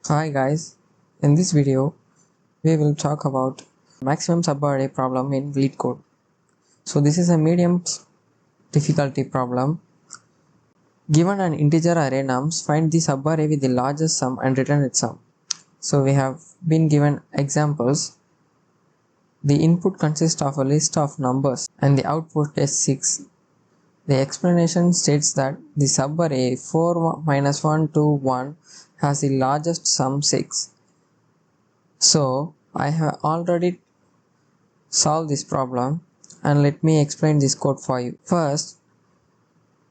Hi guys, in this video we will talk about maximum subarray problem in Leetcode. So this is a medium difficulty problem. Given an integer array nums, find the subarray with the largest sum and return its sum. So we have been given examples. The input consists of a list of numbers and the output is 6. The explanation states that the subarray 4 minus 1 to 1 has the largest sum 6. So I have already solved this problem and let me explain this code for you. First,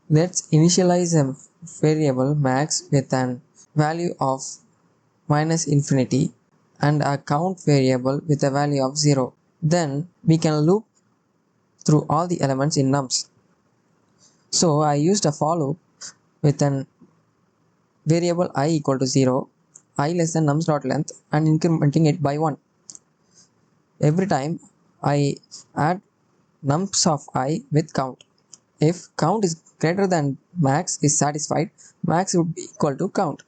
let's initialize a variable max with an value of minus infinity and a count variable with a value of 0. Then we can loop through all the elements in nums. So I used a for loop with an variable I equal to 0, I less than nums.length, and incrementing it by 1. Every time I add nums of I with count. If count is greater than max is satisfied, max would be equal to count.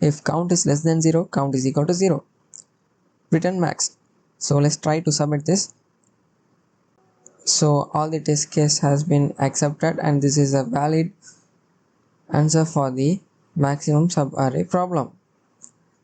If count is less than 0, count is equal to 0. Return max. So let's try to submit this. So all the test case has been accepted and this is a valid answer for the maximum subarray problem.